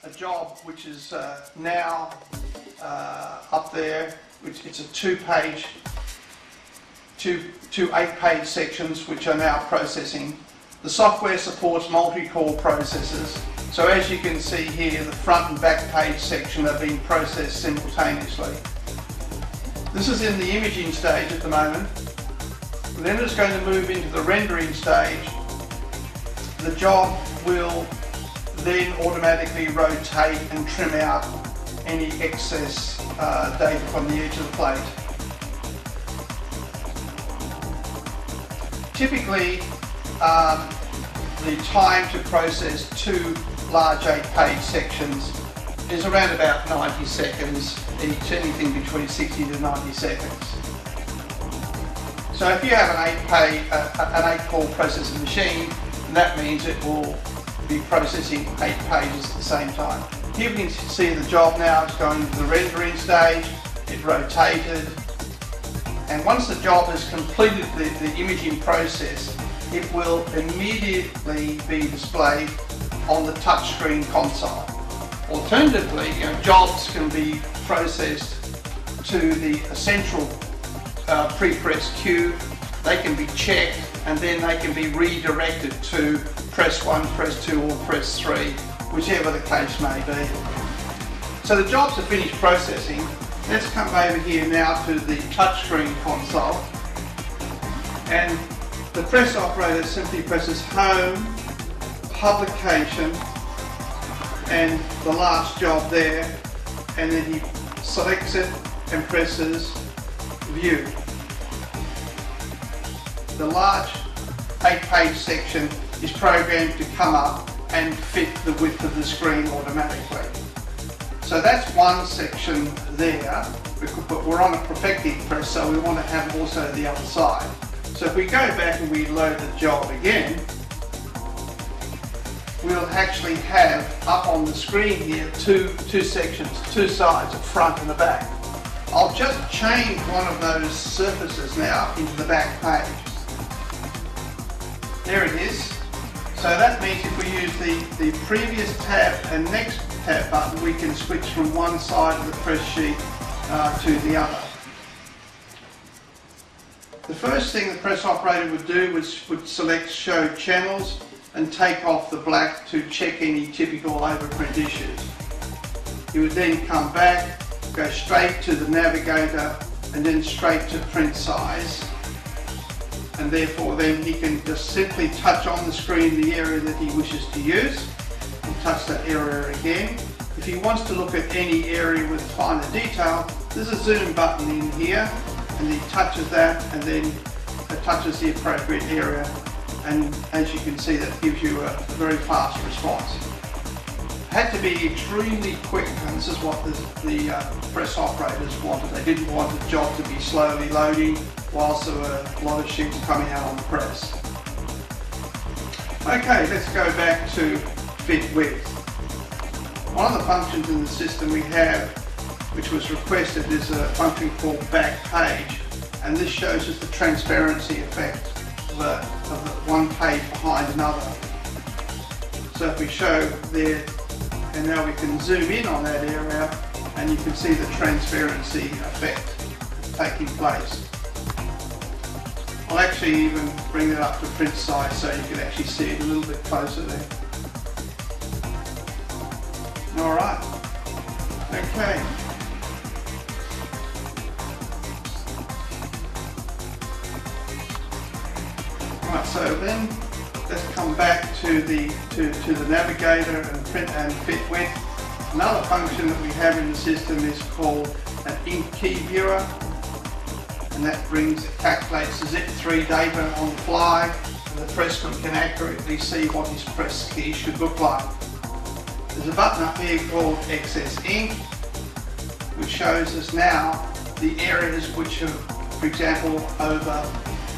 a job which is now up there, which it's a two 8-page sections which are now processing. The software supports multi-core processors, so as you can see here, the front and back page section are being processed simultaneously. This is in the imaging stage at the moment. Then it's going to move into the rendering stage. The job will then automatically rotate and trim out any excess data from the edge of the plate. Typically, the time to process two large 8-page sections is around about 90 seconds each, anything between 60 to 90 seconds. So if you have an 8-core processing machine, that means it will be processing 8 pages at the same time. Here we can see the job now is going into the rendering stage. It rotated, and once the job has completed the imaging process, it will immediately be displayed on the touchscreen console. Alternatively, jobs can be processed to the central pre-press queue. They can be checked and then they can be redirected to press 1, press 2 or press 3, whichever the case may be. So the jobs are finished processing. Let's come over here now to the touchscreen console, and the press operator simply presses Home, Publication and the last job there, and then he selects it and presses View. The large 8-page section is programmed to come up and fit the width of the screen automatically. So that's one section there, but we're on a perfecting press, so we want to have also the other side. So if we go back and we load the job again, we'll actually have up on the screen here two sections, two sides, a front and a back. I'll just change one of those surfaces now into the back page. There it is. So that means if we use the previous tab and next tab button, we can switch from one side of the press sheet to the other. The first thing the press operator would do would select Show Channels and take off the black to check any typical overprint issues. He would then come back, go straight to the navigator and then straight to print size, and therefore then he can just simply touch on the screen the area that he wishes to use and touch that area again. If he wants to look at any area with finer detail, there's a zoom button in here, and he touches that and then it touches the appropriate area, and as you can see, that gives you a very fast response. Had to be extremely quick, and this is what the press operators wanted. They didn't want the job to be slowly loading whilst there were a lot of sheets coming out on the press. Okay, let's go back to fit width. One of the functions in the system we have, which was requested, is a function called back page, and this shows us the transparency effect of the one page behind another. So if we show there, and now we can zoom in on that area, and you can see the transparency effect taking place. I'll actually even bring it up to print size so you can actually see it a little bit closer there. Alright, okay. Right, so then let's come back to the navigator and print and fit width. Another function that we have in the system is called an ink key viewer, and that calculates the zip3 data on the fly, and the pressman can accurately see what his press key should look like. There's a button up here called Excess Ink, which shows us now the areas which are, for example, over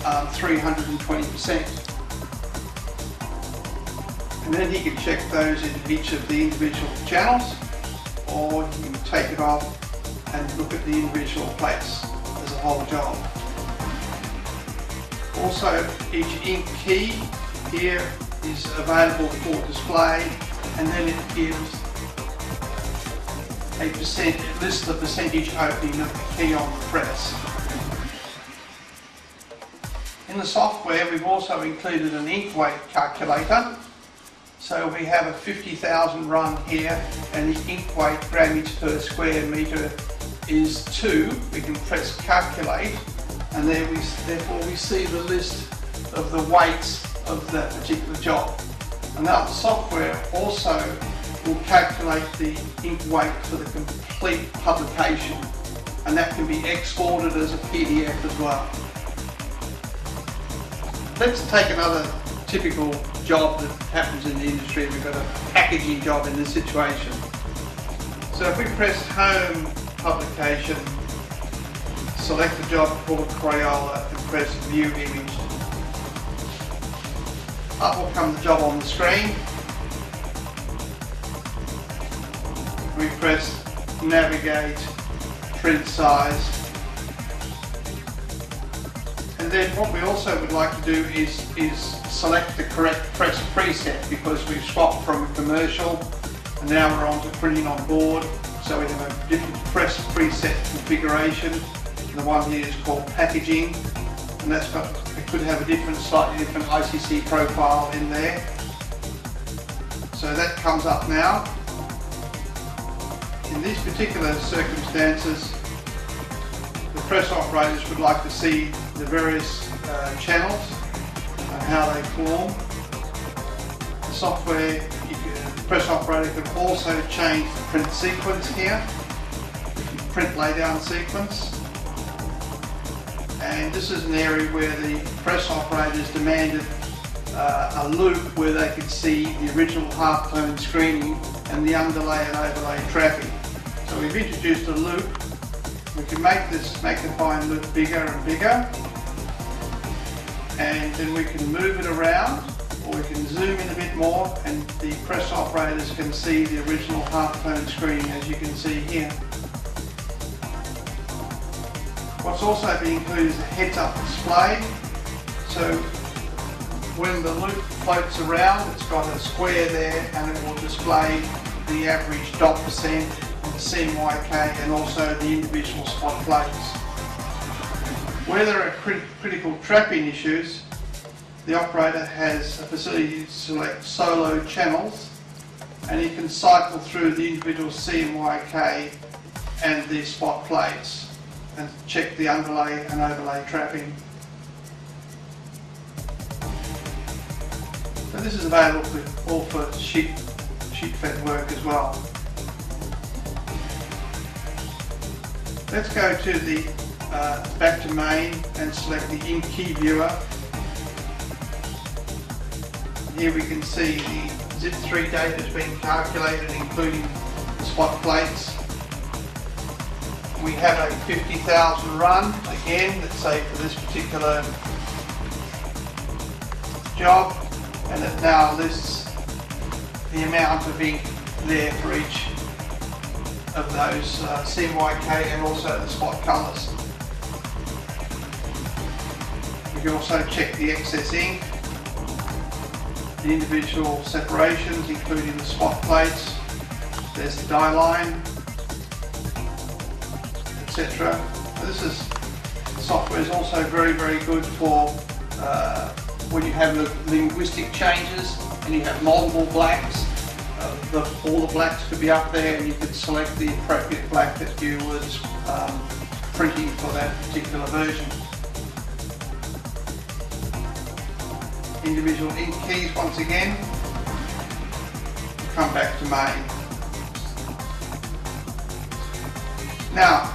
320%. And then he can check those in each of the individual channels, or you can take it off and look at the individual plates as a whole job. Also, each ink key here is available for display, and then it gives it lists the percentage opening of the key on the press. In the software, we've also included an ink weight calculator. So we have a 50,000 run here, and the ink weight grammage per square metre is 2. We can press calculate, and therefore we see the list of the weights of that particular job. And now the software also will calculate the ink weight for the complete publication, and that can be exported as a PDF as well. Let's take another typical job that happens in the industry. We've got a packaging job in this situation. So if we press Home, Publication, select the job called Crayola and press View Image, up will come the job on the screen. We press Navigate, Print Size. And then what we also would like to do is select the correct press preset, because we've swapped from a commercial and now we're on to printing on board. So we have a different press preset configuration. The one here is called Packaging, and it could have a slightly different ICC profile in there. So that comes up now. In these particular circumstances, the press operators would like to see the various channels and how they form. The software, the press operator can also change the print sequence here, print laydown sequence. And this is an area where the press operators demanded a loop where they could see the original half-tone screening and the underlay and overlay tracking. So we've introduced a loop. We can make this magnifying loop bigger and bigger, and then we can move it around, or we can zoom in a bit more, and the press operators can see the original half-tone screening, as you can see here. What's also being included is a heads-up display. So when the loop floats around, it's got a square there, and it will display the average dot percent, the CMYK, and also the individual spot plates. Where there are critical trapping issues, the operator has a facility to select solo channels, and he can cycle through the individual CMYK and the spot plates and check the underlay and overlay trapping. So this is available for sheet fed work as well. Let's go to the back to main and select the ink key viewer. Here we can see the ZIP3 data has been calculated, including the spot plates. We have a 50,000 run, again, let's say for this particular job, and it now lists the amount of ink there for each of those CMYK and also the spot colours. You can also check the excess ink, the individual separations, including the spot plates. There's the die line, etc. The software is also very, very good for when you have linguistic changes and you have multiple blacks. All the blacks could be up there, and you could select the appropriate black that you was printing for that particular version. Individual ink keys once again. Come back to main. Now,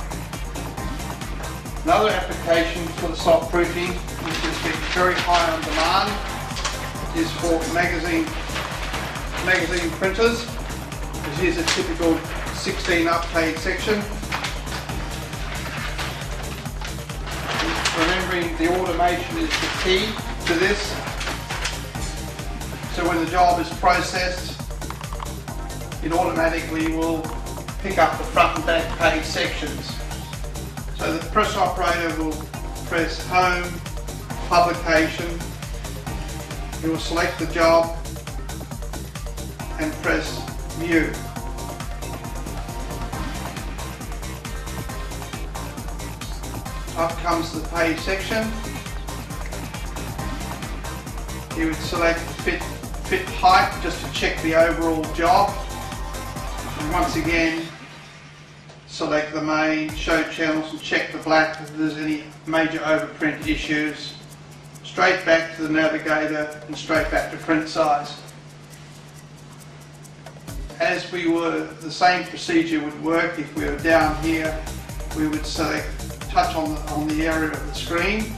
another application for the soft proofing, which has been very high on demand, is for magazine printers. This is a typical 16 up-page section. Remembering the automation is the key to this. So when the job is processed, it automatically will pick up the front and back page sections. So the press operator will press Home, Publication, he will select the job and press View. Up comes the page section. You would select fit height just to check the overall job. And once again, select the main, show channels and check the black if there's any major overprint issues. Straight back to the navigator and straight back to print size. As we were, the same procedure would work if we were down here. We would select, touch on the area of the screen,